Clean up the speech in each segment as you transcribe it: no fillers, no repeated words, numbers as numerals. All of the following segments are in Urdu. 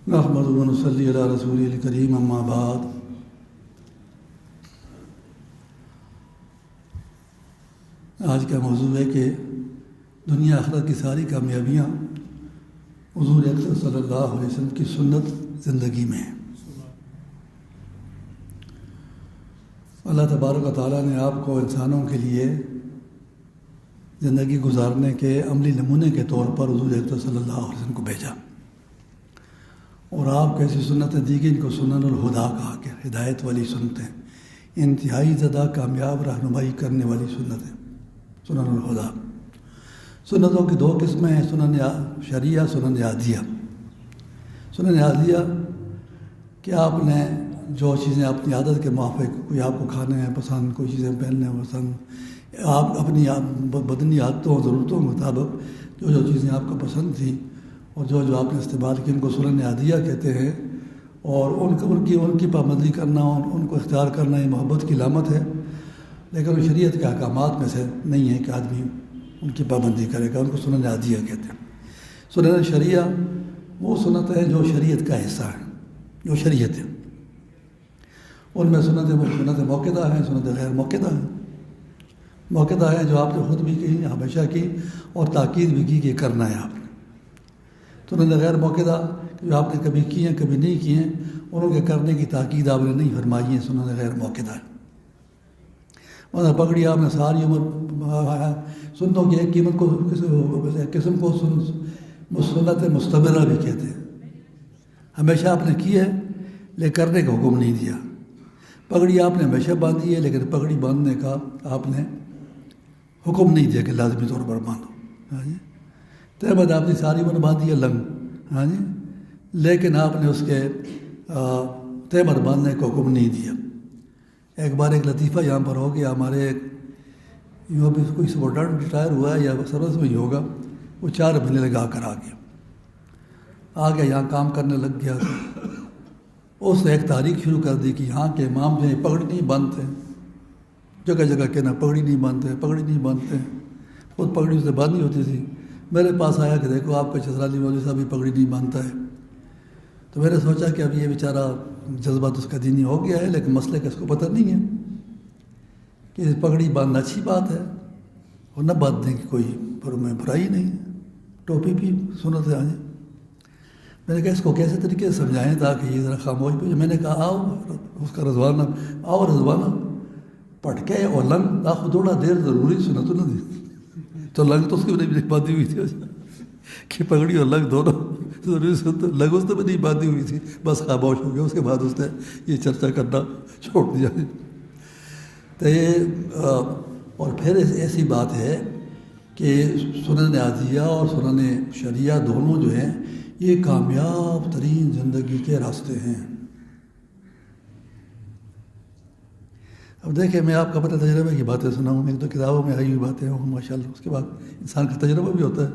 نحمد و نصلی علی رسول الکریم اما بعد۔ آج کا موضوع ہے کہ دنیا آخرت کی ساری کامیابیاں حضور اکرم صلی اللہ علیہ وسلم کی سنت زندگی میں ہے۔ اللہ تبارک و تعالیٰ نے آپ کو انسانوں کے لیے زندگی گزارنے کے عملی نمونے کے طور پر حضور اکرم صلی اللہ علیہ وسلم کو بھیجا، اور آپ کو ایسی سنتیں دی گئی ان کو سنن الہدا کہا کہ ہدایت والی سنتیں، انتہائی زیادہ کامیاب رہنمائی کرنے والی سنتیں، سنن الہدا۔ سنتوں کی دو قسمیں ہیں، سنن شریعہ، سنن عادیہ۔ سنن عادیہ کہ آپ نے جو چیزیں اپنی عادت کے موافق، کوئی آپ کو کھانے ہیں پسند، کوئی چیزیں پہننے ہیں پسند، آپ اپنی بدنی عادتوں ضرورتوں کے مطابق جو چیزیں آپ کو پسند تھیں اور جو آپ نے استعمال کی، ان کو سنن عادیہ کہتے ہیں۔ اور ان کی پابندی کرنا، ان کو اختیار کرنا یہ محبت کی علامت ہے، لیکن وہ شریعت کے احکامات میں سے نہیں ہے کہ آدمی ان کی پابندی کرے گا، ان کو سنن عادیہ کہتے ہیں۔ سنن شریعہ وہ سنت ہے جو شریعت کا حصہ ہے، جو شریعت ہے۔ ان میں سنت موقعہ ہیں، سنت غیر موقعہ ہیں۔ موقعہ ہے جو آپ نے خود بھی کی، ہمیشہ کی، اور تاکید بھی کی کہ کرنا ہے آپ نے۔ سنت غیر موقعہ جو آپ نے کبھی کی ہیں کبھی نہیں کی ہیں، انہوں کے کرنے کی تاکید آپ نے نہیں فرمائی ہے، سنت غیر موقعہ ہے۔ مطلب پگڑی آپ نے ساری عمر، سنتوں کی ایک قسم کو سنت مستمرہ بھی کہتے ہیں، ہمیشہ آپ نے کی ہے لیکن کرنے کا حکم نہیں دیا۔ پگڑی آپ نے ہمیشہ باندھی ہے لیکن پگڑی باندھنے کا آپ نے حکم نہیں دیا کہ لازمی طور پر باندھو۔ ہاں جی، تہمت آپ نے ساری عمر باندھی ہے لنگ، ہاں جی، لیکن آپ نے اس کے تہمت باندھنے کا حکم نہیں دیا۔ ایک بار ایک لطیفہ یہاں پر ہو گیا، ہمارے یوں بھی کوئی سپورٹنٹ ریٹائر ہوا ہے یا سروس میں ہی ہوگا، وہ 4 مہینے لگا کر آ گیا یہاں کام کرنے لگ گیا۔ اس نے ایک تحریک شروع کر دی کہ یہاں کے امام جو ہیں پگڑی نہیں باندھتے، جگہ جگہ کہنا پگڑی نہیں باندھتے، پگڑی نہیں باندھتے۔ خود پگڑی اس نے باندھی ہوتی تھی، میرے پاس آیا کہ دیکھو آپ کا چترالی مولوی صاحب بھی پگڑی نہیں باندھتا ہے۔ تو میں نے سوچا کہ اب یہ بیچارہ جذبات اس کا دینی ہو گیا ہے، لیکن مسئلے کا اس کو پتہ نہیں ہے کہ پگڑی باندھنا اچھی بات ہے اور نہ باندھنے کی کوئی برائی نہیں ہے، ٹوپی بھی سنت ہے۔ آج میں نے کہا اس کو کیسے طریقے سے سمجھائیں تاکہ یہ ذرا خاموش بھی۔ میں نے کہا آؤ اس کا رضوانہ، آؤ رضوانہ پٹکے اور لنگ آخو تھوڑا دیر ضروری سنت نہ دی، تو لنگ تو اس کی بھی نہیں باندھی ہوئی تھی کہ پگڑی اور لنگ دونوں ضروری سنت، لنگ اس نے بھی نہیں باندھی ہوئی تھی، بس خاموش ہو گیا۔ اس کے بعد اس نے یہ چرچا کرنا چھوڑ دیا۔ تو یہ اور پھر ایسی بات ہے کہ سنن عادیہ اور سنن شریعہ دونوں جو ہیں یہ کامیاب ترین زندگی کے راستے ہیں۔ اب دیکھیں، میں آپ کا پتہ تجربے کی باتیں سناؤں، میں تو کتابوں میں آئی ہوئی باتیں ہوں ماشاء اللہ، اس کے بعد انسان کا تجربہ بھی ہوتا ہے۔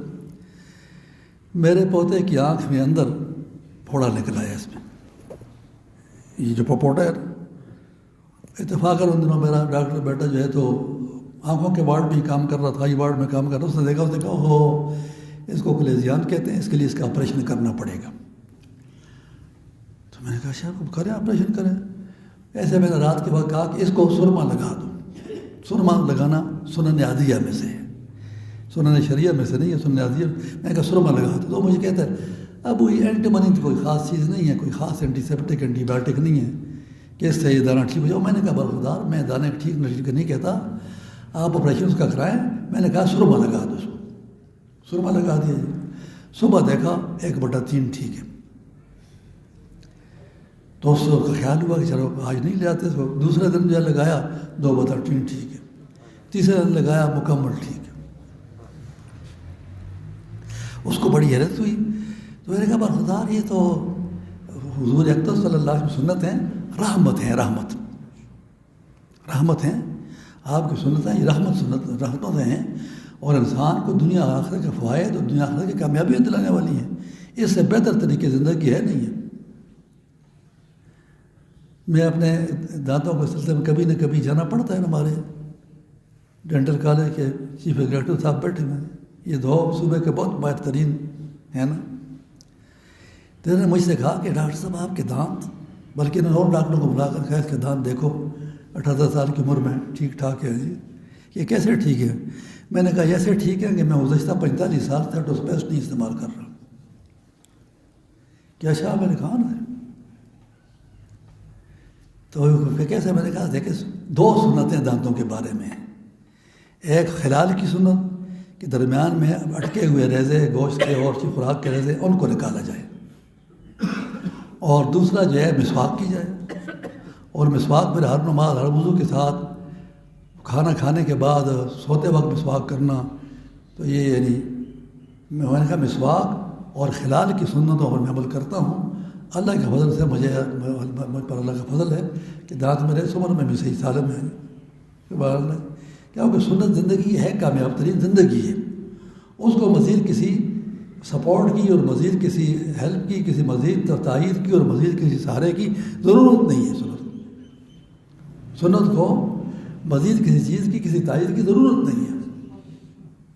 میرے پوتے کی آنکھ میں اندر پھوڑا نکلا ہے، اس میں یہ جو پپوٹا ہے، اتفاقاً ان دنوں میرا ڈاکٹر بیٹا جو ہے تو آنکھوں کے وارڈ میں ہی کام کر رہا تھا، یہ وارڈ میں کام کر رہا، اس نے دیکھا، اوہ اس کو کلیزیان کہتے ہیں، اس کے لیے اس کا آپریشن کرنا پڑے گا۔ تو میں نے کہا اچھا کریں، آپریشن کریں۔ ایسے میں نے رات کے وقت کہا کہ اس کو سرما لگا دو۔ سرما لگانا سنن عادیہ میں سے ہے، سنن شریعہ میں سے نہیں ہے، سنن عادیہ۔ میں نے کہا سرما لگا دو، تو مجھے کہتا ہے اب وہی اینٹی منی کوئی خاص چیز نہیں ہے، کوئی خاص اینٹی سیپٹک اینٹی بایوٹک نہیں ہے کہ اس سے یہ دانہ ٹھیک ہو جاؤ۔ میں نے کہا برخدار، میں دانے ٹھیک نہیں کہتا، آپ آپریشن اس کا کرائیں۔ میں نے کہا سرما لگا دو، اس کو سرما لگا دیا جی۔ صبح دیکھا 1/3 ٹھیک ہے، تو اس کا خیال ہوا کہ چلو آج نہیں لے آتے اس کو۔ دوسرے دن جو لگایا 2/3 ٹھیک ہے، تیسرے دن لگایا مکمل ٹھیک ہے۔ اس کو بڑی حیرت ہوئی، تو میں نے کہا برخدار یہ تو حضور اکرم صلی اللہ علیہ وسلم سنت ہیں، رحمت ہیں، رحمت ہیں آپ کی سنتیں، یہ رحمتیں ہیں، اور انسان کو دنیا آخرت کے فوائد اور دنیا آخرت کی کامیابیاں دلانے والی ہیں۔ اس سے بہتر طریقے زندگی ہے نہیں ہے۔ میں اپنے دانتوں کے سلسلے میں کبھی نہ کبھی جانا پڑتا ہے، ہمارے ڈینٹل کالج کے چیف ایگزیکٹو صاحب بیٹھے ہیں، یہ 2 صوبے کے بہت بہترین ہیں نا۔ تو انہوں نے مجھ سے کہا کہ ڈاکٹر صاحب آپ کے دانت، بلکہ انہوں نے اور ڈاکٹروں کو بلا کر کہا اس کے دانت دیکھو 78 سال کی عمر میں ٹھیک ٹھاک ہے جی، یہ کیسے ٹھیک ہے؟ میں نے کہا ایسے ٹھیک ہے کہ میں گزشتہ 45 سال سے ٹوس پیسٹ نہیں استعمال کر رہا. کیا شاہ؟ میں نے کہا نا. تو کیسے؟ میں نے کہا دیکھیں 2 سنتیں دانتوں کے بارے میں ہیں. ایک خلال کی سنت کہ درمیان میں اٹکے ہوئے ریزے، گوشت کے اور خوراک کے ریزے، ان کو نکالا جائے. اور دوسرا جو ہے مسواک کی جائے. اور مسواک پھر ہر نماز ہر وضو کے ساتھ کھانا کھانے کے بعد سوتے وقت مسواک کرنا. تو یہ یعنی میں نے کہا مسواک اور خلال کی سنتوں پر میں عمل کرتا ہوں. اللہ کے فضل سے مجھ پر اللہ کا فضل ہے کہ دانت میرے اس عمر میں بھی صحیح سالم ہے. سبحان اللہ. کیونکہ سنت زندگی ہے، کامیاب ترین زندگی ہے. اس کو مزید کسی سپورٹ کی اور مزید کسی ہیلپ کی، کسی مزید تائید کی اور مزید کسی سہارے کی ضرورت نہیں ہے. سنت کو مزید کسی چیز کی، کسی تائید کی ضرورت نہیں ہے.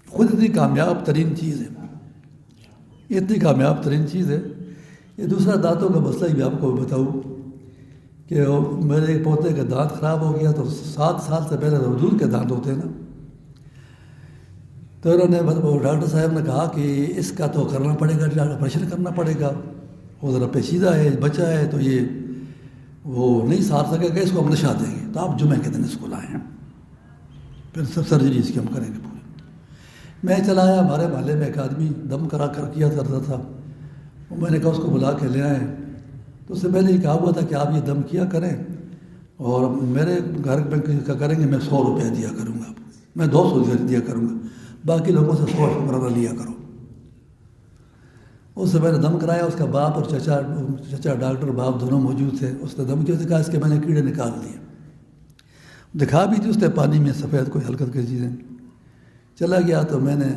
خود اتنی کامیاب ترین چیز ہے، اتنی کامیاب ترین چیز ہے. یہ دوسرا دانتوں کا مسئلہ بھی آپ کو بتاؤں کہ میرے ایک پوتے کا دانت خراب ہو گیا تو 7 سال سے پہلے حضور کے دانت ہوتے ہیں نا. تو انہوں نے ڈاکٹر صاحب نے کہا کہ اس کا تو کرنا پڑے گا، آپریشن کرنا پڑے گا، وہ ذرا پیچیدہ ہے، بچہ ہے تو یہ وہ نہیں سار سکے گا، اس کو ہم نشا دیں گے. تو آپ جمعہ کے دن اس کو لائیں، پھر سب سرجری اس کی ہم کریں گے پورے. میں چلا آیا. ہمارے محلے میں ایک آدمی دم کرا کر کیا کرتا تھا. میں نے کہا اس کو بلا کے لے آئیں. تو اس سے پہلے یہ کہا ہوا تھا کہ آپ یہ دم کیا کریں اور میرے گھر میں کریں گے میں 100 روپیہ دیا کروں گا، میں 200 دیا کروں گا، باقی لوگوں سے 100 شکرانہ لیا کرو. اس سے میں نے دم کرایا. اس کا باپ اور چچا ڈاکٹر باپ دونوں موجود تھے. اس نے دم کیا کہا اس کے میں نے کیڑے نکال دیے. دکھا بھی دی اس نے پانی میں سفید کوئی حرکت کی چیزیں. چلا گیا تو میں نے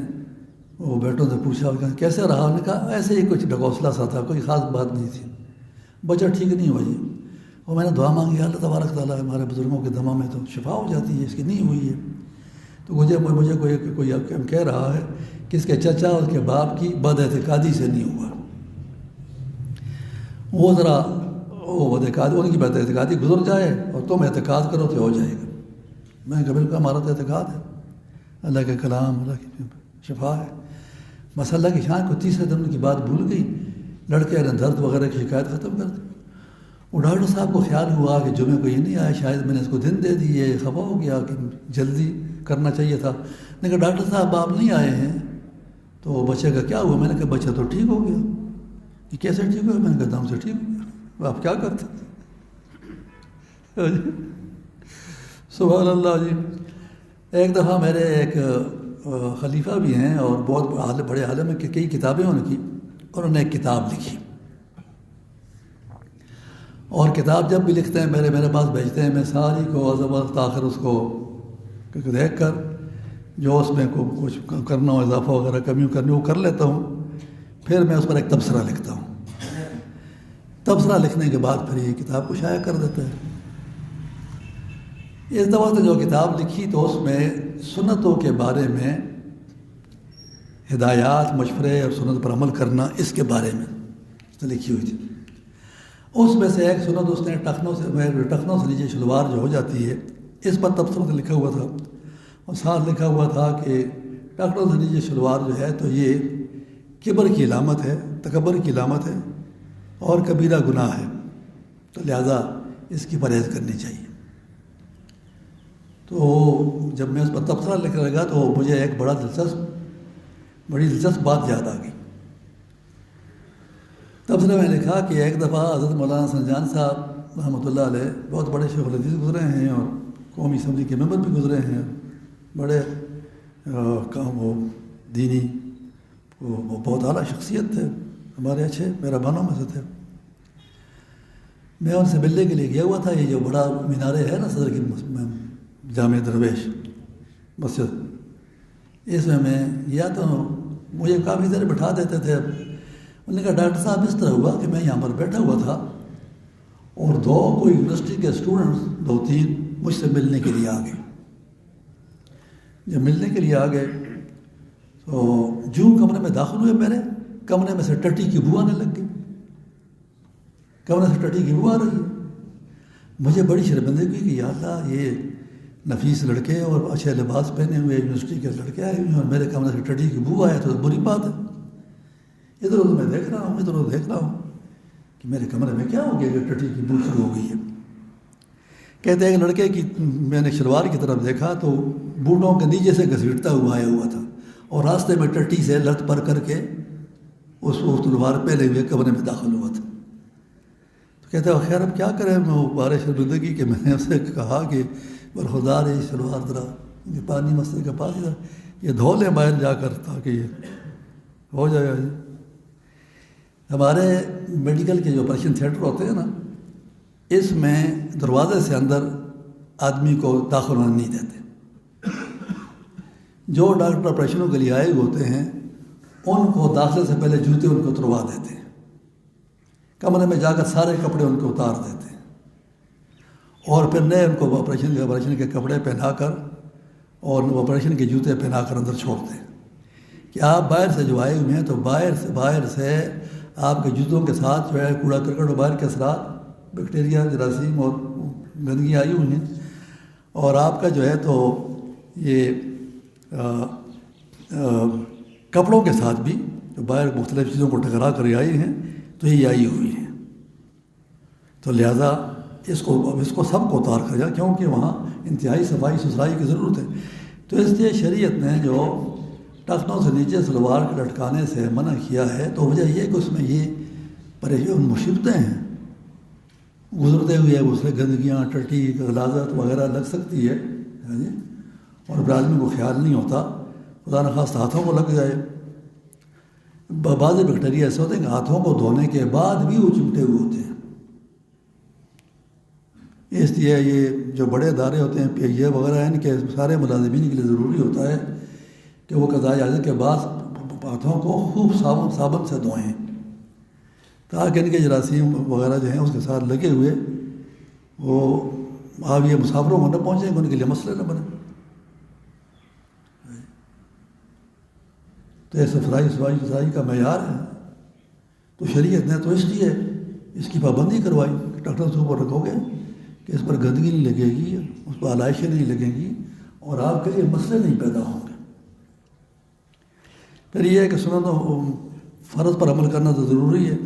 وہ بیٹوں سے پوچھا کیسے رہا؟ انہوں نے کہا ایسے ہی کچھ ڈھکوسلا سا تھا، کوئی خاص بات نہیں تھی، بچہ ٹھیک نہیں ہوا جی. اور میں نے دعا مانگی اللہ تبارک تعالیٰ ہمارے بزرگوں کے دموں میں تو شفا ہو جاتی ہے، اس کی نہیں ہوئی ہے. تو مجھے کوئی کہہ رہا ہے کہ اس کے چچا اور اس کے باپ کی بد اعتقادی سے نہیں ہوا. وہ ذرا وہ بد اعتقادی، ان کی بد اعتقادی گزر جائے اور تم اعتقاد کرو تو ہو جائے گا. میں نے کہا بالکل ہمارا تو اعتقاد ہے، اللہ کے کلام اللہ کی شفا ہے. مسئلہ کی شان کو تیسرے دن کی بات بھول گئی. لڑکے نے درد وغیرہ کی شکایت ختم کر دی. وہ ڈاکٹر صاحب کو خیال ہوا کہ جمعے کو یہ نہیں آیا، شاید میں نے اس کو دن دے دی، یہ خفا ہو گیا کہ جلدی کرنا چاہیے تھا. میں نے کہا ڈاکٹر صاحب آپ نہیں آئے ہیں تو بچے کا کیا ہوا؟ میں نے کہا بچہ تو ٹھیک ہو گیا. یہ کیسے ٹھیک ہوا؟ میں نے کہا دم سے ٹھیک ہو گیا. آپ کیا کرتے؟ سبحان اللہ جی. ایک دفعہ میرے ایک خلیفہ بھی ہیں اور بہت بڑے عالم ہیں کہ کئی کتابیں ان کی، انہوں نے ایک کتاب لکھی. اور کتاب جب بھی لکھتے ہیں میرے پاس بھیجتے ہیں، میں ساری کو عظمت آخر اس کو دیکھ کر جو اس میں کچھ کرنا ہو، اضافہ وغیرہ کمیوں کرنی وہ کر لیتا ہوں. پھر میں اس پر ایک تبصرہ لکھتا ہوں. تبصرہ لکھنے کے بعد پھر یہ کتاب کو شائع کر دیتا ہے. اس دفعہ سے جو کتاب لکھی تو اس میں سنتوں کے بارے میں ہدایات، مشورے اور سنت پر عمل کرنا، اس کے بارے میں اس نے لکھی ہوئی تھی. اس میں سے ایک سنت اس نے ٹخنوں سے نیچے شلوار جو ہو جاتی ہے، اس پر تبصرہ سے لکھا ہوا تھا. اور ساتھ لکھا ہوا تھا کہ ٹخنوں سے نیچے شلوار جو ہے تو یہ کبر کی علامت ہے، تکبر کی علامت ہے اور کبیرہ گناہ ہے، تو لہذا اس کی پرہیز کرنی چاہیے. تو جب میں اس پر تبصرہ لکھنے لگا تو مجھے ایک بڑی دلچسپ بات یاد آ گئی. تبصرے میں لکھا کہ ایک دفعہ حضرت مولانا حسن جان صاحب رحمۃ اللہ علیہ بہت بڑے شیخ الحدیث گزرے ہیں اور قومی اسمبلی کے ممبر بھی گزرے ہیں، بڑے وہ دینی وہ بہت اعلیٰ شخصیت تھے، ہمارے اچھے مہربانوں میں سے تھے. میں ان سے ملنے کے لیے گیا ہوا تھا. یہ جو بڑا مینارے ہے نا صدر کی جامع درویش مسجد، اس میں گیا تو مجھے کافی دیر بٹھا دیتے تھے. انہوں نے کہا ڈاکٹر صاحب اس طرح ہوا کہ میں یہاں پر بیٹھا ہوا تھا اور کوئی یونیورسٹی کے اسٹوڈنٹس 2-3 مجھ سے ملنے کے لیے آ گئے. جب ملنے کے لیے آ گئے تو جو کمرے میں داخل ہوئے، میرے کمرے میں سے ٹٹی کی بو آنے لگ گئی. کمرے سے ٹٹی کی بو آ رہی ہے. مجھے بڑی شرمندگی کہ یا اللہ یہ نفیس لڑکے اور اچھے لباس پہنے ہوئے یونیورسٹی کے لڑکے آئے ہوئے ہیں اور میرے کمرے سے ٹٹی کی بو آئے تو بری بات ہے. ادھر ادھر میں دیکھ رہا ہوں کہ میرے کمرے میں کیا ہو گیا کہ ٹٹی کی بو شروع ہو گئی ہے. کہتے ہیں کہ لڑکے کی میں نے شلوار کی طرف دیکھا تو بوٹوں کے نیچے سے گھسیٹتا ہوا آیا ہوا تھا اور راستے میں ٹٹی سے لت پر کر کے اس شلوار پہلے ہوئے کمرے میں داخل ہوا تھا. تو کہتے ہیں خیر اب کیا کریں. میں وہ بارش شرمندگی کہ میں نے اس سے کہا کہ برخدا رہی شلوار ذرا پانی مسئلے کا پانی ذرا یہ دھو لیں باہر جا کر تاکہ یہ ہو جائے. ہمارے میڈیکل کے جو آپریشن تھیٹر ہوتے ہیں نا اس میں دروازے سے اندر آدمی کو داخل ہونے نہیں دیتے. جو ڈاکٹر آپریشنوں کے لیے آئے ہوتے ہیں ان کو داخلے سے پہلے جوتے ان کو اتروا دیتے ہیں. کمرے میں جا کر سارے کپڑے ان کو اتار دیتے ہیں اور پھر نئے ان کو آپریشن کے کپڑے پہنا کر اور آپریشن کے جوتے پہنا کر اندر چھوڑتے ہیں کہ آپ باہر سے جو آئے ہوئے ہیں تو باہر سے آپ کے جوتوں کے ساتھ جو ہے کوڑا کرکٹ اور باہر کے اثرات بیکٹیریا جراثیم اور گندگی آئی ہوئی ہیں اور آپ کا جو ہے تو یہ کپڑوں کے ساتھ بھی جو باہر مختلف چیزوں کو ٹکرا کر آئی ہیں تو یہ آئی ہوئی ہیں. تو لہذا اس کو سب کو اتار کر جائے کیونکہ وہاں انتہائی صفائی ستھرائی کی ضرورت ہے. تو اس لیے شریعت نے جو ٹخنوں سے نیچے سلوار کے لٹکانے سے منع کیا ہے تو وجہ یہ کہ اس میں یہ پریشان مصیبتیں ہیں. گزرتے ہوئے اس سے گندگیاں ٹٹی غلاظت وغیرہ لگ سکتی ہے اور پھر آدمی کو خیال نہیں ہوتا خدا نخواستہ ہاتھوں کو لگ جائے. بعض بیکٹیریا ایسے ہوتے ہیں کہ ہاتھوں کو دھونے کے بعد بھی وہ چمٹے ہوئے ہوتے ہیں. اس لیے یہ جو بڑے ادارے ہوتے ہیں پی اے وغیرہ ان کے سارے ملازمین کے لیے ضروری ہوتا ہے کہ وہ قضاء حاجت کے بعد ہاتھوں کو خوب صابن سے دھوئیں تاکہ ان کے جراثیم وغیرہ جو ہیں اس کے ساتھ لگے ہوئے وہ آپ یہ مسافروں کو نہ پہنچیں کہ ان کے لیے مسئلے نہ بنے. تو یہ صفائی کا معیار ہے. تو شریعت نے تو اس لیے اس کی پابندی کروائی کہ ڈاکٹر سے اوپر رکھو گے کہ اس پر گندگی نہیں لگے گی اس پر آلائشیں نہیں لگیں گی اور آپ کے لیے مسئلے نہیں پیدا ہوں گے. پھر یہ ہے کہ سنتوں فرض پر عمل کرنا تو ضروری ہے.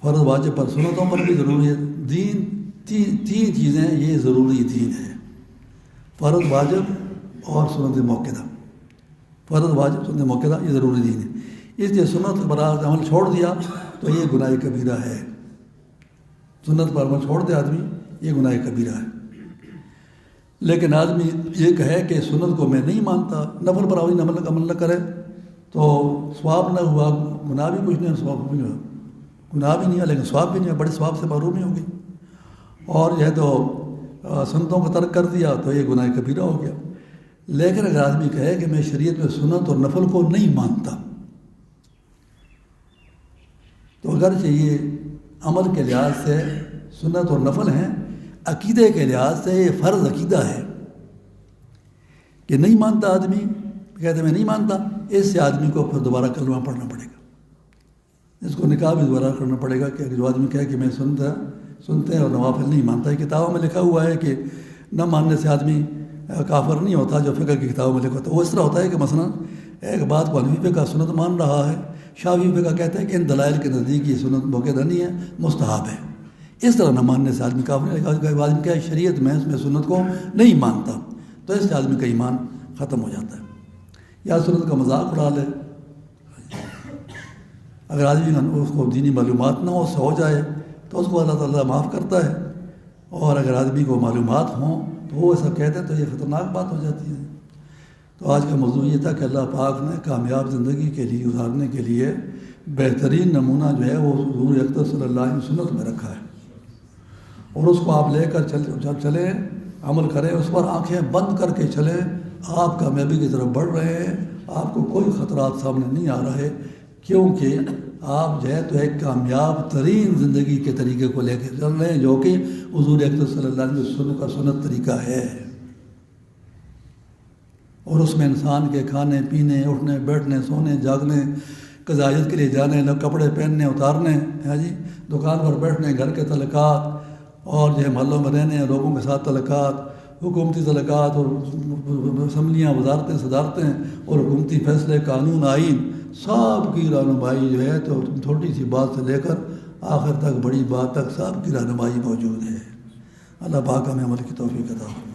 فرض واجب پر سنتوں پر بھی ضروری ہے. دین تین چیزیں یہ ضروری دین ہے: فرض واجب اور سنت موقعہ. فرض واجب سنت موقعہ یہ ضروری دین ہے. اس لیے سنت پر عمل چھوڑ دیا تو یہ گناہ کبیرہ ہے. سنت پر عمل چھوڑ دے آدمی یہ گناہ کبیرہ ہے. لیکن آدمی یہ کہے کہ سنت کو میں نہیں مانتا نفل پر عمل نہ کرے تو ثواب نہ ہوا گناہ بھی کچھ نہیں ثواب بھی نہیں ہوا. گناہ بھی نہیں ہے لیکن ثواب بھی نہیں ہے بڑے ثواب سے محرومی ہوگی. اور یہ تو سنتوں کو ترک کر دیا تو یہ گناہ کبیرہ ہو گیا. لیکن اگر آدمی کہے کہ میں شریعت میں سنت اور نفل کو نہیں مانتا تو اگرچہ یہ عمل کے لحاظ سے سنت اور نفل ہیں عقیدے کے لحاظ سے یہ فرض عقیدہ ہے کہ نہیں مانتا آدمی کہتے میں نہیں مانتا. اس سے آدمی کو پھر دوبارہ کلمہ پڑھنا پڑے گا. اس کو نکاح بھی دوبارہ کرنا پڑے گا کہ جو آدمی کہے کہ میں سنتے ہیں اور نوافل نہیں مانتا. کتابوں میں لکھا ہوا ہے کہ نہ ماننے سے آدمی کافر نہیں ہوتا جو فقہ کی کتابوں میں لکھا ہوتا ہے. وہ اس طرح ہوتا ہے کہ مثلا ایک بات کو حنفی فقہ سنت مان رہا ہے شافعی فقہ کہتے ہیں کہ ان دلائل کے نزدیک یہ سنت موقع نہیں ہے مستحب ہے. اس طرح نہ ماننے سے آدمی کافر نہیں. آدمی کیا شریعت میں اس میں سنت کو نہیں مانتا تو اس سے آدمی کا ایمان ختم ہو جاتا ہے. یا سنت کا مذاق اڑا لے. اگر آدمی اس کو دینی معلومات نہ ہو اس سے ہو جائے تو اس کو اللہ تعالیٰ معاف کرتا ہے. اور اگر آدمی کو معلومات ہوں تو وہ ایسا کہتے ہیں تو یہ خطرناک بات ہو جاتی ہے. تو آج کا موضوع یہ تھا کہ اللہ پاک نے کامیاب زندگی کے لیے گزارنے کے لیے بہترین نمونہ جو ہے وہ حضور اکرم صلی اللہ علیہ وسلم سنت میں رکھا ہے اور اس کو آپ لے کر چلیں عمل کریں اس پر آنکھیں بند کر کے چلیں. آپ کامیابی کی طرف بڑھ رہے ہیں. آپ کو کوئی خطرات سامنے نہیں آ رہے کیونکہ آپ جو ہے تو ایک کامیاب ترین زندگی کے طریقے کو لے کے چل رہے ہیں جو کہ حضور اکرم صلی اللہ علیہ وسلم کا سنت طریقہ ہے. اور اس میں انسان کے کھانے پینے اٹھنے بیٹھنے سونے جاگنے قضائیت کے لیے جانے، کپڑے پہننے اتارنے، ہے جی، دکان پر بیٹھنے، گھر کے تعلقات، اور جو ہے محلوں میں رہنے، لوگوں کے ساتھ تعلقات، حکومتی تعلقات اور اسمبلیاں، وزارتیں، صدارتیں اور حکومتی فیصلے، قانون، آئین، سب کی رہنمائی جو ہے تو چھوٹی سی بات سے لے کر آخر تک بڑی بات تک سب کی رہنمائی موجود ہے۔ اللہ پاک ہمیں عمل کی توفیق عطا فرمائے۔